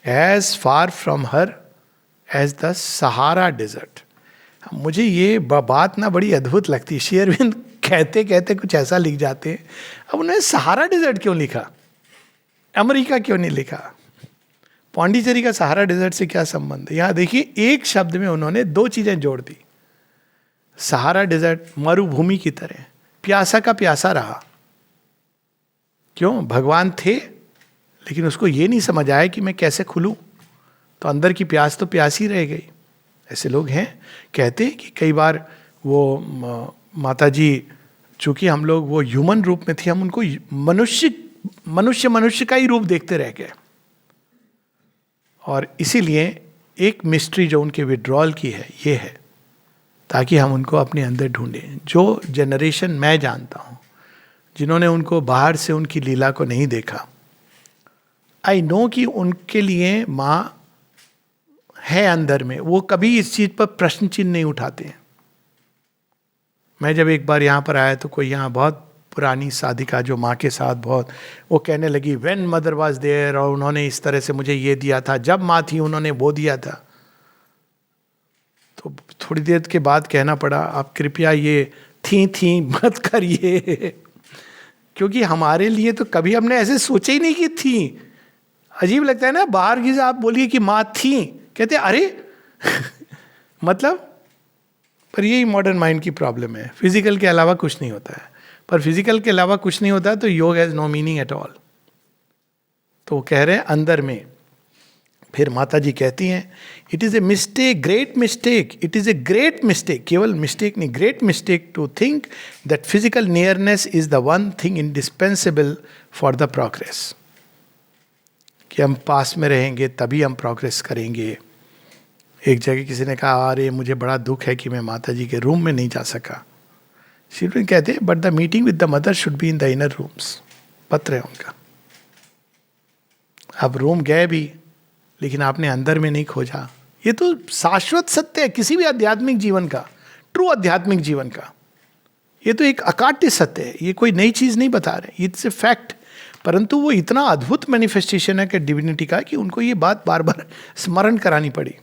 as far from her as the Sahara desert. मुझे ये बात ना बड़ी अद्भुत लगती है। श्री अरविंद कहते कहते कुछ ऐसा लिख जाते हैं। अब उन्होंने सहारा डेजर्ट क्यों लिखा, अमेरिका क्यों नहीं लिखा, पांडिचेरी का सहारा डेजर्ट से क्या संबंध है? यहां देखिए एक शब्द में उन्होंने दो चीजें जोड़ दी। सहारा डेजर्ट मरुभूमि की तरह, प्यासा का प्यासा रहा। क्यों? भगवान थे, लेकिन उसको ये नहीं समझ आया कि मैं कैसे खुलूं, तो अंदर की प्यास तो प्यास ही रह गई। ऐसे लोग हैं। कहते हैं कि कई बार वो माता जी, चूंकि हम लोग वो ह्यूमन रूप में थे, हम उनको मनुष्य का ही रूप देखते रह गए, और इसीलिए एक मिस्ट्री जो उनके विड्रॉल की है ये है, ताकि हम उनको अपने अंदर ढूंढें। जो जनरेशन मैं जानता हूँ, जिन्होंने उनको बाहर से उनकी लीला को नहीं देखा, आई नो कि उनके लिए माँ है अंदर में, वो कभी इस चीज पर प्रश्न चिन्ह नहीं उठाते हैं। मैं जब एक बार यहाँ पर आया तो कोई यहाँ बहुत पुरानी साधिका जो माँ के साथ बहुत, वो कहने लगी व्हेन मदर वाज देयर, और उन्होंने इस तरह से मुझे ये दिया था, जब माँ थी उन्होंने वो दिया था। तो थोड़ी देर के बाद कहना पड़ा, आप कृपया ये थी मत करिए, क्योंकि हमारे लिए तो कभी हमने ऐसे सोचे ही नहीं कि थी। अजीब लगता है ना, बाहर की आप बोलिए कि माँ थी, कहते अरे मतलब, पर यही मॉडर्न माइंड की प्रॉब्लम है। फिजिकल के अलावा कुछ नहीं होता है, पर फिजिकल के अलावा कुछ नहीं होता है तो yoga has no meaning at all. तो वो कह रहे हैं अंदर में। फिर माता जी कहती हैं, it is a mistake, great mistake, it is a great mistake, केवल मिस्टेक नहीं, great mistake to think that physical nearness is the one thing indispensable for the progress. कि हम पास में रहेंगे तभी हम प्रोग्रेस करेंगे। एक जगह किसी ने कहा, अरे मुझे बड़ा दुख है कि मैं माता जी के रूम में नहीं जा सका। श्री अरविंद कहते हैं, but the meeting with the mother should be in the inner rooms. पत्र है उनका। आप रूम गए भी, लेकिन आपने अंदर में नहीं खोजा। ये तो शाश्वत सत्य है किसी भी आध्यात्मिक जीवन का, ट्रू आध्यात्मिक जीवन का। ये तो एक अकाट्य सत्य है, ये कोई नई चीज नहीं बता रहे, इट्स ए फैक्ट। परंतु वो इतना अद्भुत मैनिफेस्टेशन है कि डिविनिटी का, कि उनको ये बात बार बार स्मरण करानी पड़ी।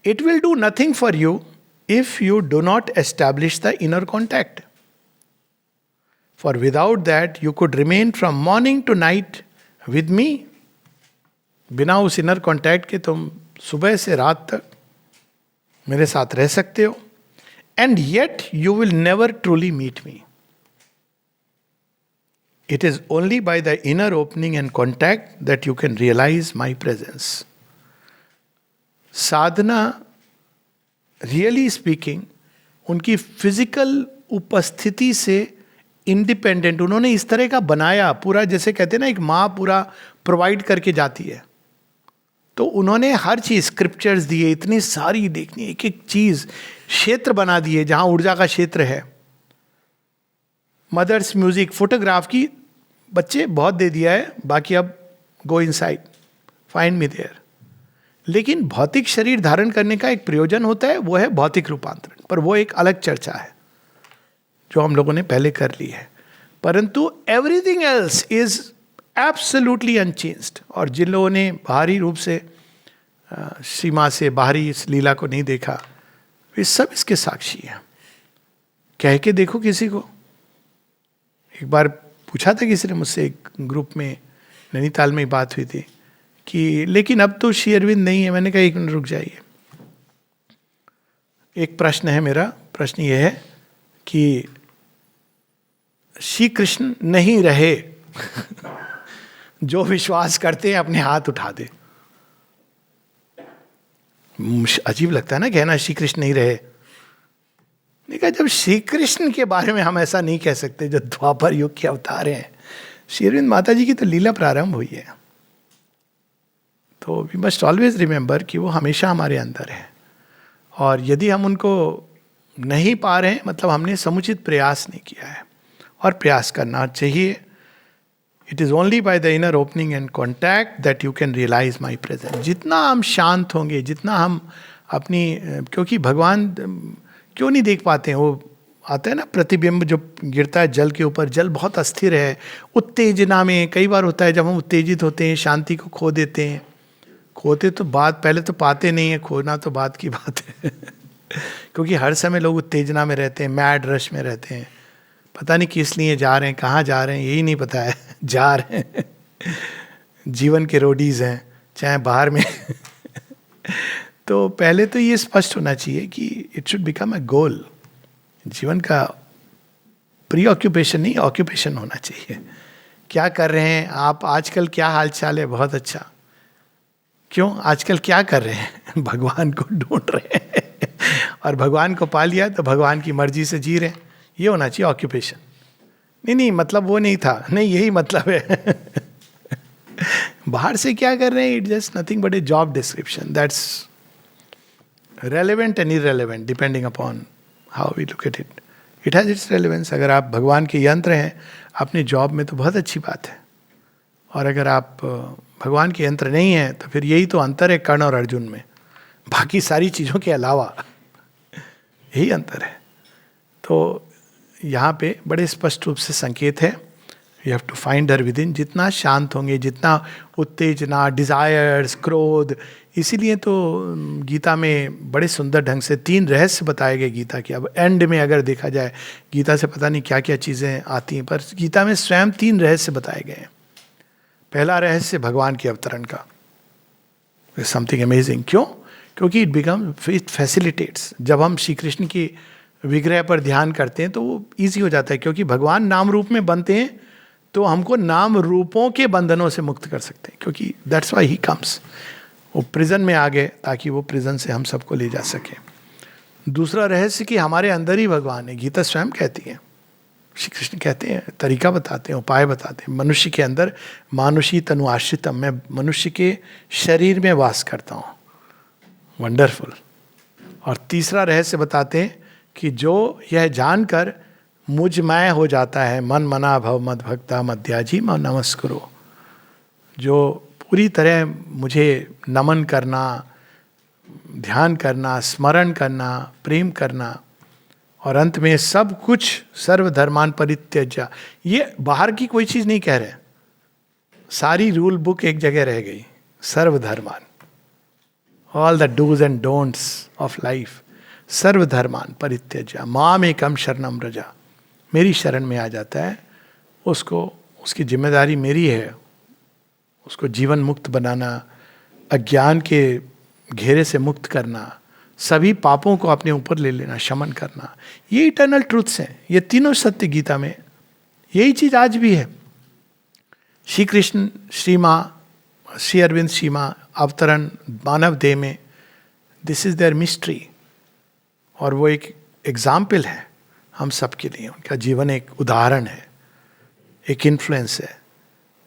It will do nothing for you if you do not establish the inner contact. For without that, you could remain from morning to night with me. बिना उस inner contact के तुम सुबह से रात तक मेरे साथ रह सकते हो, and yet you will never truly meet me. It is only by the inner opening and contact that you can realize my presence. Sadhana really speaking उनकी फिजिकल उपस्थिति से इंडिपेंडेंट उन्होंने इस तरह का बनाया पूरा, जैसे कहते हैं ना एक माँ पूरा प्रोवाइड करके जाती है, तो उन्होंने हर चीज स्क्रिप्चर्स दिए, इतनी सारी देखनी, एक एक चीज क्षेत्र बना दिए जहां ऊर्जा का क्षेत्र है। मदर्स म्यूजिक, फोटोग्राफ की बच्चे बहुत दे दिया है, बाकी अब go inside, find me there. लेकिन भौतिक शरीर धारण करने का एक प्रयोजन होता है, वो है भौतिक रूपांतरण, पर वो एक अलग चर्चा है जो हम लोगों ने पहले कर ली है। परंतु everything else is absolutely unchanged. और जिन लोगों ने बाहरी रूप से सीमा से बाहरी इस लीला को नहीं देखा, वे सब इसके साक्षी हैं। कह के देखो किसी को। एक बार पूछा था किसी ने मुझसे, एक ग्रुप में नैनीताल में बात हुई थी कि लेकिन अब तो श्री अरविंद नहीं है। मैंने कहा एक मिनट रुक जाइए, एक प्रश्न है मेरा। प्रश्न ये है कि श्री कृष्ण नहीं रहे जो विश्वास करते हैं अपने हाथ उठा दे। अजीब लगता है ना कहना श्री कृष्ण नहीं रहे। देखा, जब श्री कृष्ण के बारे में हम ऐसा नहीं कह सकते जो द्वापर युग के अवतार हैं। श्री अरविंद माता जी की तो लीला प्रारंभ हुई है, तो वी मस्ट ऑलवेज रिमेंबर कि वो हमेशा हमारे अंदर है। और यदि हम उनको नहीं पा रहे हैं, मतलब हमने समुचित प्रयास नहीं किया है, और प्रयास करना चाहिए। It is only by the inner opening and contact that you can realise my presence. जितना हम शांत होंगे, जितना हम अपनी, क्योंकि भगवान क्यों नहीं देख पाते हैं, वो आता है ना प्रतिबिंब जो गिरता है जल के ऊपर, जल बहुत अस्थिर है। उत्तेजना में कई बार होता है जब हम उत्तेजित होते हैं, शांति को खो देते हैं। खोते तो बात पहले तो पाते नहीं है, खोना तो बात की बात है क्योंकि हर समय लोग उत्तेजना में रहते हैं, मैड रश में रहते हैं, पता नहीं किस लिए जा रहे हैं, कहाँ जा रहे हैं यही नहीं पता है, जा रहे हैं, जीवन के रोडीज हैं चाहे बाहर में। तो पहले तो ये स्पष्ट होना चाहिए कि इट शुड बिकम अ गोल। जीवन का प्री ऑक्यूपेशन नहीं, ऑक्यूपेशन होना चाहिए। क्या कर रहे हैं आप आजकल, क्या हाल चाल है? बहुत अच्छा। क्यों आजकल क्या कर रहे हैं? भगवान को ढूंढ रहे हैं और भगवान को पा लिया तो भगवान की मर्जी से जी रहे हैं, ये होना चाहिए ऑक्यूपेशन। नहीं नहीं, मतलब वो नहीं था, नहीं यही मतलब है। बाहर से क्या कर रहे हैं, it just nothing but a job description that's relevant and irrelevant depending upon how we look at it. It has its relevance. अगर आप भगवान के यंत्र हैं अपने जॉब में तो बहुत अच्छी बात है, और अगर आप भगवान के यंत्र नहीं हैं तो फिर यही तो अंतर है कर्ण और अर्जुन में, बाकी सारी चीज़ों के अलावा यही अंतर है। तो यहाँ पे बड़े स्पष्ट रूप से संकेत है, you have to find her within. जितना शांत होंगे, जितना उत्तेजना, डिजायर्स, क्रोध, इसीलिए तो गीता में बड़े सुंदर ढंग से 3 रहस्य बताए गए गीता के। अब एंड में अगर देखा जाए, गीता से पता नहीं क्या क्या चीज़ें आती हैं, पर गीता में स्वयं 3 रहस्य बताए गए हैं। पहला रहस्य भगवान के अवतरण का, समथिंग अमेजिंग। क्यों? क्योंकि इट फैसिलिटेट्स। जब हम श्री कृष्ण की विग्रह पर ध्यान करते हैं तो वो ईजी हो जाता है, क्योंकि भगवान नाम रूप में बनते हैं तो हमको नाम रूपों के बंधनों से मुक्त कर सकते हैं, क्योंकि दैट्स व्हाई ही कम्स। वो प्रिजन में आ गए ताकि वो प्रिजन से हम सबको ले जा सके। दूसरा रहस्य कि हमारे अंदर ही भगवान है। गीता स्वयं कहती है, श्री कृष्ण कहते हैं, तरीका बताते हैं, उपाय बताते हैं। मनुष्य के अंदर मानुषी तनु आश्रितम, मैं मनुष्य के शरीर में वास करता हूँ, वंडरफुल। और तीसरा रहस्य बताते हैं कि जो यह जानकर मुझमय हो जाता है, मन मना भव मद भक्ता मध्याजी म नमस्कुरो, जो पूरी तरह मुझे नमन करना, ध्यान करना, स्मरण करना, प्रेम करना, और अंत में सब कुछ सर्वधर्मान परित्यज्य। ये बाहर की कोई चीज नहीं कह रहे, सारी रूल बुक एक जगह रह गई, सर्वधर्मान, all the dos and don'ts of life, सर्वधर्मान परित्यज्य माम एकम शरणम व्रजा। मेरी शरण में आ जाता है, उसको, उसकी जिम्मेदारी मेरी है, उसको जीवन मुक्त बनाना, अज्ञान के घेरे से मुक्त करना, सभी पापों को अपने ऊपर ले लेना, शमन करना। ये इटर्नल ट्रूथ्स हैं, ये तीनों सत्य गीता में। यही चीज आज भी है। श्री कृष्ण, श्री माँ, श्री अरविंद, श्री माँ अवतरण मानव देह में, दिस इज देयर मिस्ट्री। और वो एक एग्जाम्पल है हम सबके लिए। उनका जीवन एक उदाहरण है, एक इन्फ्लुएंस है।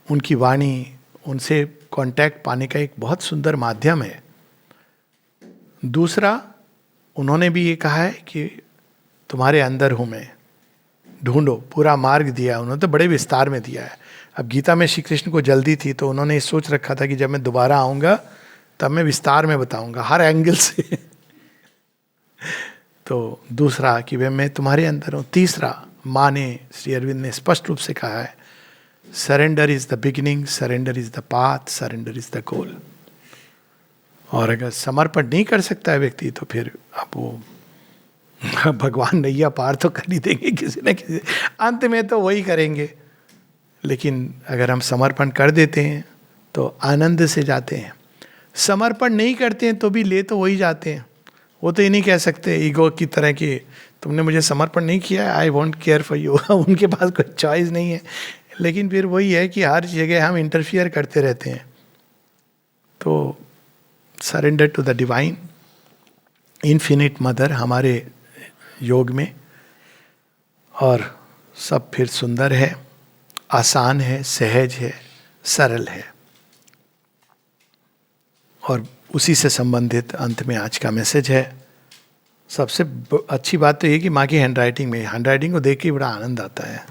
उनकी वाणी, उनसे कांटेक्ट पाने का एक बहुत सुंदर माध्यम है। दूसरा, उन्होंने भी ये कहा है कि तुम्हारे अंदर हूं मैं, ढूंढो, पूरा मार्ग दिया उन्होंने, तो बड़े विस्तार में दिया है। अब गीता में श्री कृष्ण को जल्दी थी तो उन्होंने सोच रखा था कि जब मैं दोबारा आऊंगा तब मैं विस्तार में बताऊंगा हर एंगल से। तो दूसरा कि वे मैं तुम्हारे अंदर हूं। तीसरा, माँ ने, श्री अरविंद ने स्पष्ट रूप से कहा है, surrender is the beginning, surrender is the path, surrender is the goal. और अगर समर्पण नहीं कर सकता है व्यक्ति तो फिर अब वो भगवान नैया पार तो कर ही देंगे किसी न किसी, अंत में तो वही करेंगे। लेकिन अगर हम समर्पण कर देते हैं तो आनंद से जाते हैं, समर्पण नहीं करते हैं तो भी ले तो वही जाते हैं। वो तो ये नहीं कह सकते ईगो की तरह कि तुमने मुझे समर्पण नहीं किया, I want care for you. उनके पास कोई चॉइस नहीं है। लेकिन फिर वही है कि हर जगह हम इंटरफियर करते रहते हैं। तो surrender to the divine, infinite mother हमारे योग में, और सब फिर सुंदर है, आसान है, सहज है, सरल है। और उसी से संबंधित अंत में आज का मैसेज है। सबसे अच्छी बात तो ये कि माँ की हैंडराइटिंग में, हैंडराइटिंग को देख के बड़ा आनंद आता है।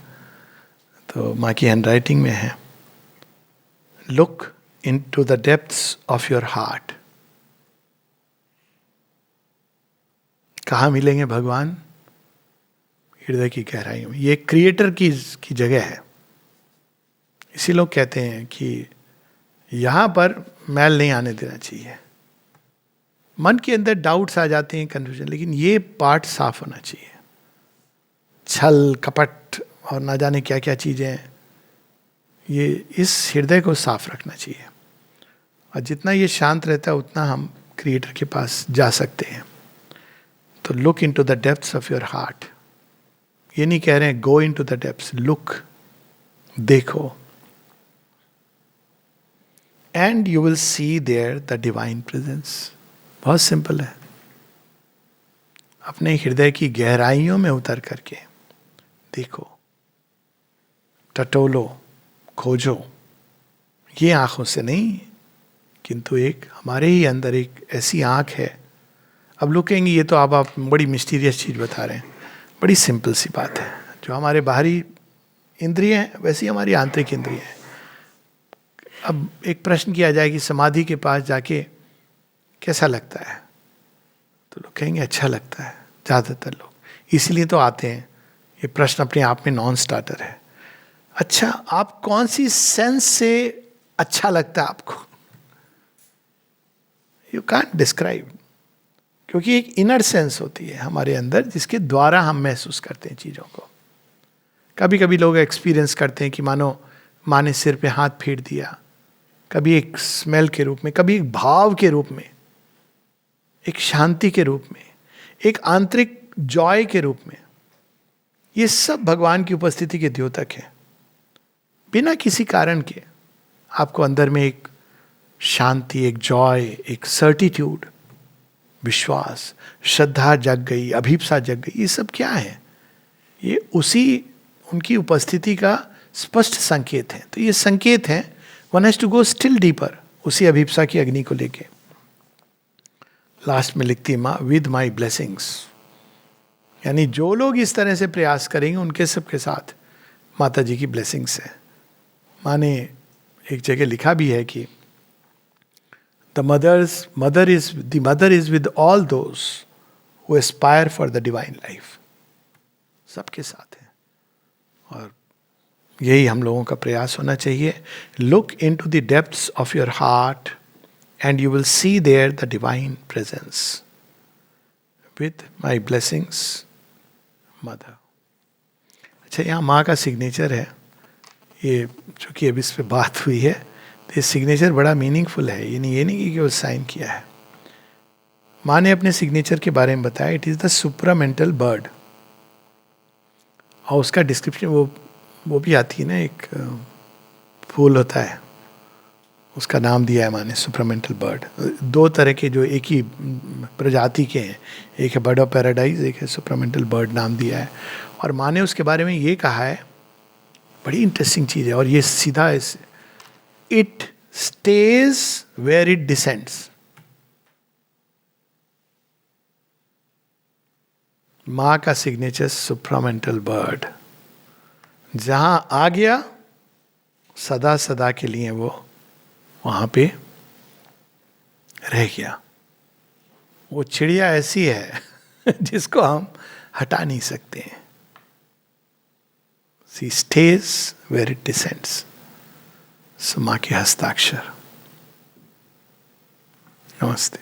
तो माँ की हैंडराइटिंग में है, look into the depths of your heart. कहाँ मिलेंगे भगवान? हृदय की गहराई में। ये क्रिएटर की जगह है। इसी लोग कहते हैं कि यहाँ पर मैल नहीं आने देना चाहिए, मन के अंदर डाउट्स आ जाते हैं, कंफ्यूजन, लेकिन ये पार्ट साफ होना चाहिए. छल कपट और ना जाने क्या क्या चीजें हैं, ये इस हृदय को साफ रखना चाहिए. और जितना ये शांत रहता है उतना हम क्रिएटर के पास जा सकते हैं. तो look into the depths of your heart. ये नहीं कह रहे हैं go into the depths, look, देखो. And you will see there the divine presence. बहुत सिंपल है. अपने हृदय की गहराइयों में उतर करके देखो, टटोलो, खोजो. ये आंखों से नहीं, किंतु एक हमारे ही अंदर एक ऐसी आंख है. अब लोग कहेंगे ये तो आप बड़ी मिस्टीरियस चीज बता रहे हैं. बड़ी सिंपल सी बात है. जो हमारे बाहरी इंद्रिय हैं वैसी हमारी आंतरिक इंद्रिय हैं. अब एक प्रश्न किया जाए कि समाधि के पास जाके कैसा लगता है, तो लोग कहेंगे अच्छा लगता है. ज़्यादातर लोग इसीलिए तो आते हैं. ये प्रश्न अपने आप में नॉन स्टार्टर है. अच्छा, आप कौन सी सेंस से अच्छा लगता है आपको? You can't describe. क्योंकि एक इनर सेंस होती है हमारे अंदर जिसके द्वारा हम महसूस करते हैं चीज़ों को. कभी कभी लोग एक्सपीरियंस करते हैं कि मानो माँ ने सिर पे हाथ फेर दिया, कभी एक स्मेल के रूप में, कभी एक भाव के रूप में, एक शांति के रूप में, एक आंतरिक जॉय के रूप में. ये सब भगवान की उपस्थिति के द्योतक है. बिना किसी कारण के आपको अंदर में एक शांति, एक जॉय, एक सर्टिट्यूड, विश्वास, श्रद्धा जग गई, अभीप्सा जग गई. ये सब क्या है? ये उसी उनकी उपस्थिति का स्पष्ट संकेत है. तो ये संकेत है. One has to go still deeper उसी अभीप्सा की अग्नि को लेके. लास्ट में लिखती है माँ, विद माई ब्लेसिंग्स. यानी जो लोग इस तरह से प्रयास करेंगे उनके सबके साथ माता जी की ब्लेसिंग्स है. माँ ने एक जगह लिखा भी है कि the mother is with all those who Aspire for the divine life. सबके साथ है. और यही हम लोगों का प्रयास होना चाहिए. Look into the depths of your heart and you will see there the divine presence. With my blessings, Mother. अच्छा, यहाँ माँ का सिग्नेचर है. ये चूँकि अभी इस पर बात हुई है तो ये सिग्नेचर बड़ा मीनिंगफुल है. ये नहीं कि वो साइन किया है. माँ ने अपने सिग्नेचर के बारे में बताया, it is the supramental bird. और उसका डिस्क्रिप्शन वो भी आती है ना, एक फूल होता है, उसका नाम दिया है माँ ने, सुप्रामेंटल बर्ड. दो तरह के जो एक ही प्रजाति के हैं, एक है बर्ड ऑफ पैराडाइज, एक है सुप्रामेंटल बर्ड नाम दिया है. और माँ ने उसके बारे में ये कहा है, बड़ी इंटरेस्टिंग चीज़ है. और ये सीधा it stage where it descends. माँ का सिग्नेचर सुप्रामेंटल बर्ड, जहां आ गया सदा सदा के लिए वो वहां पे रह गया. वो चिड़िया ऐसी है जिसको हम हटा नहीं सकते हैं. सी स्टेज वेयर इट डिसेंड्स. सो मां के हस्ताक्षर. नमस्ते.